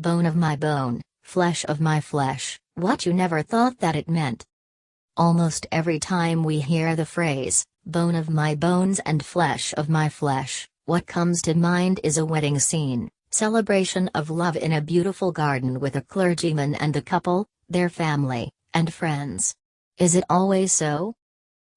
Bone of my bone, flesh of my flesh, what you never thought that it meant. Almost every time we hear the phrase, bone of my bones and flesh of my flesh, what comes to mind is a wedding scene, celebration of love in a beautiful garden with a clergyman and the couple, their family, and friends. Is it always so?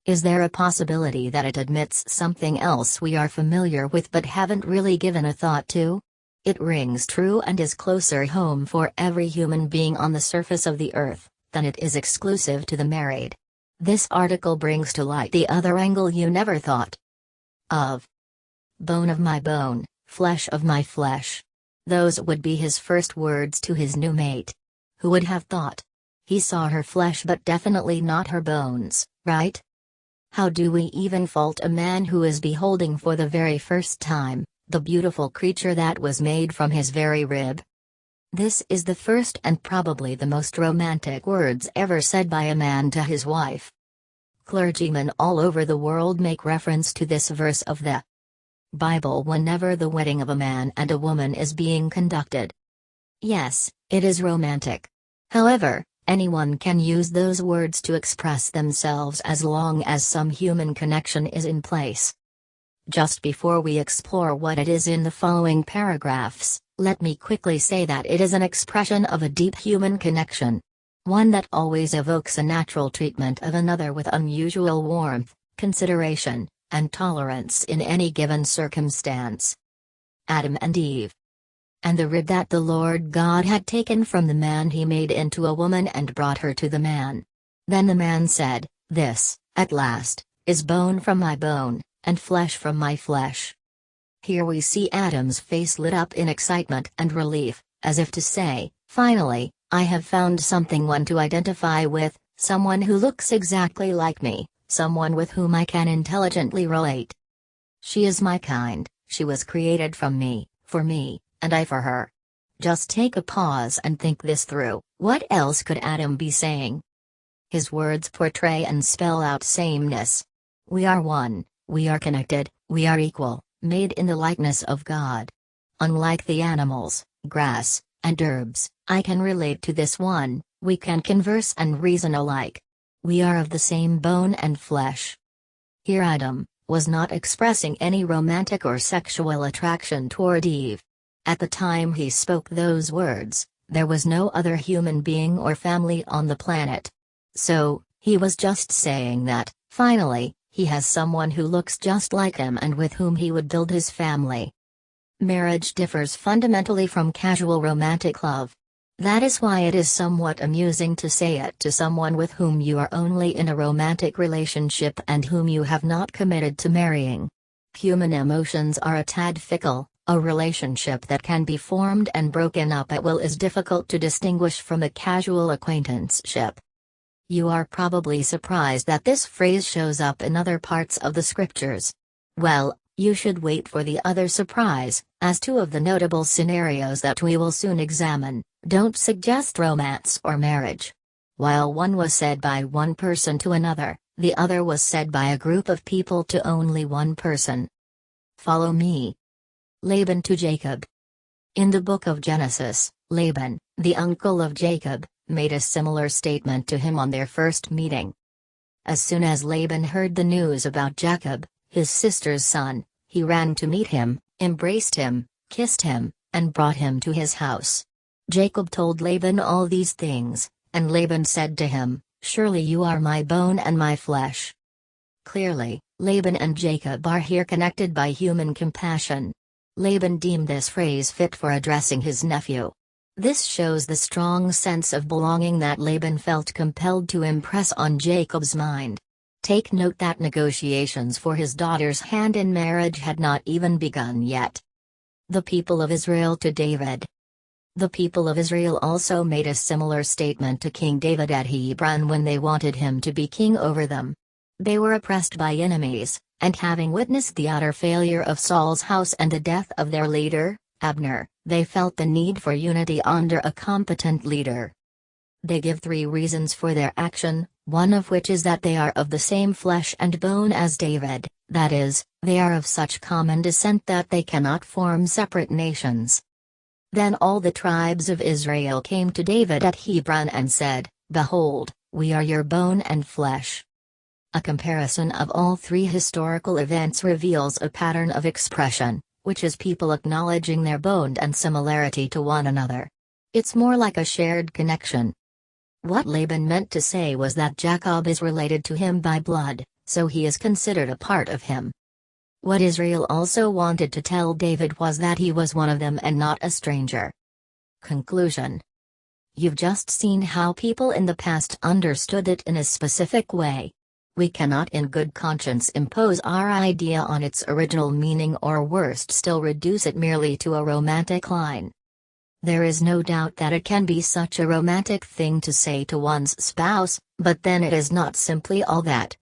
Is there a possibility that it admits something else we are familiar with but haven't really given a thought to? It rings true and is closer home for every human being on the surface of the earth than it is exclusive to the married. This article brings to light the other angle you never thought of. Bone of my bone, flesh of my flesh. Those would be his first words to his new mate. Who would have thought? He saw her flesh but definitely not her bones, right? How do we even fault a man who is beholding for the very first time the beautiful creature that was made from his very rib? This is the first and probably the most romantic words ever said by a man to his wife. Clergymen all over the world make reference to this verse of the Bible whenever the wedding of a man and a woman is being conducted. Yes, it is romantic. However, anyone can use those words to express themselves as long as some human connection is in place. Just before we explore what it is in the following paragraphs, let me quickly say that it is an expression of a deep human connection. One that always evokes a natural treatment of another with unusual warmth, consideration, and tolerance in any given circumstance. Adam and Eve. And the rib that the Lord God had taken from the man he made into a woman and brought her to the man. Then the man said, This, at last, is bone from my bone, and flesh from my flesh. Here we see Adam's face lit up in excitement and relief, as if to say, finally, I have found one to identify with, someone who looks exactly like me, someone with whom I can intelligently relate. She is my kind, she was created from me, for me, and I for her. Just take a pause and think this through. What else could Adam be saying? His words portray and spell out sameness. We are one, we are connected, we are equal, made in the likeness of God. Unlike the animals, grass, and herbs, I can relate to this one, we can converse and reason alike. We are of the same bone and flesh. Here Adam was not expressing any romantic or sexual attraction toward Eve. At the time he spoke those words, there was no other human being or family on the planet. So, he was just saying that, finally, he has someone who looks just like him and with whom he would build his family. Marriage differs fundamentally from casual romantic love. That is why it is somewhat amusing to say it to someone with whom you are only in a romantic relationship and whom you have not committed to marrying. Human emotions are a tad fickle. A relationship that can be formed and broken up at will is difficult to distinguish from a casual acquaintanceship. You are probably surprised that this phrase shows up in other parts of the scriptures. Well, you should wait for the other surprise, as two of the notable scenarios that we will soon examine don't suggest romance or marriage. While one was said by one person to another, the other was said by a group of people to only one person. Follow me. Laban to Jacob. In the book of Genesis, Laban, the uncle of Jacob, made a similar statement to him on their first meeting. As soon as Laban heard the news about Jacob, his sister's son, he ran to meet him, embraced him, kissed him, and brought him to his house. Jacob told Laban all these things, and Laban said to him, Surely you are my bone and my flesh. Clearly, Laban and Jacob are here connected by human compassion. Laban deemed this phrase fit for addressing his nephew. This shows the strong sense of belonging that Laban felt compelled to impress on Jacob's mind. Take note that negotiations for his daughter's hand in marriage had not even begun yet. The people of Israel to David. The people of Israel also made a similar statement to King David at Hebron when they wanted him to be king over them. They were oppressed by enemies, and having witnessed the utter failure of Saul's house and the death of their leader, Abner, they felt the need for unity under a competent leader. They give 3 reasons for their action, one of which is that they are of the same flesh and bone as David, that is, they are of such common descent that they cannot form separate nations. Then all the tribes of Israel came to David at Hebron and said, "Behold, we are your bone and flesh." A comparison of all three historical events reveals a pattern of expression, which is people acknowledging their bond and similarity to one another. It's more like a shared connection. What Laban meant to say was that Jacob is related to him by blood, so he is considered a part of him. What Israel also wanted to tell David was that he was one of them and not a stranger. Conclusion. You've just seen how people in the past understood it in a specific way. We cannot in good conscience impose our idea on its original meaning, or worst still reduce it merely to a romantic line. There is no doubt that it can be such a romantic thing to say to one's spouse, but then it is not simply all that.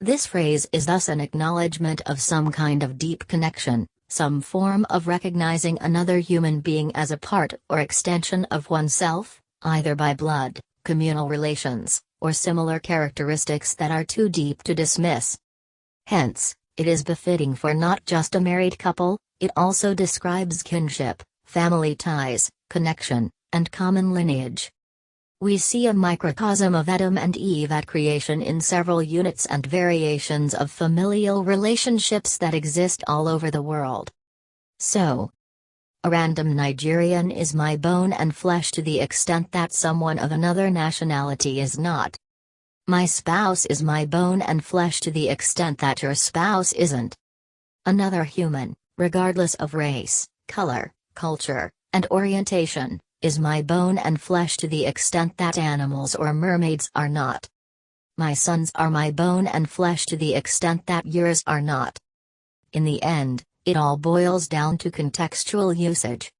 This phrase is thus an acknowledgement of some kind of deep connection, some form of recognizing another human being as a part or extension of oneself, either by blood, communal relations, or similar characteristics that are too deep to dismiss. Hence, it is befitting for not just a married couple, it also describes kinship, family ties, connection, and common lineage. We see a microcosm of Adam and Eve at creation in several units and variations of familial relationships that exist all over the world. So, a random Nigerian is my bone and flesh to the extent that someone of another nationality is not. My spouse is my bone and flesh to the extent that your spouse isn't. Another human, regardless of race, color, culture, and orientation, is my bone and flesh to the extent that animals or mermaids are not. My sons are my bone and flesh to the extent that yours are not. In the end, it all boils down to contextual usage.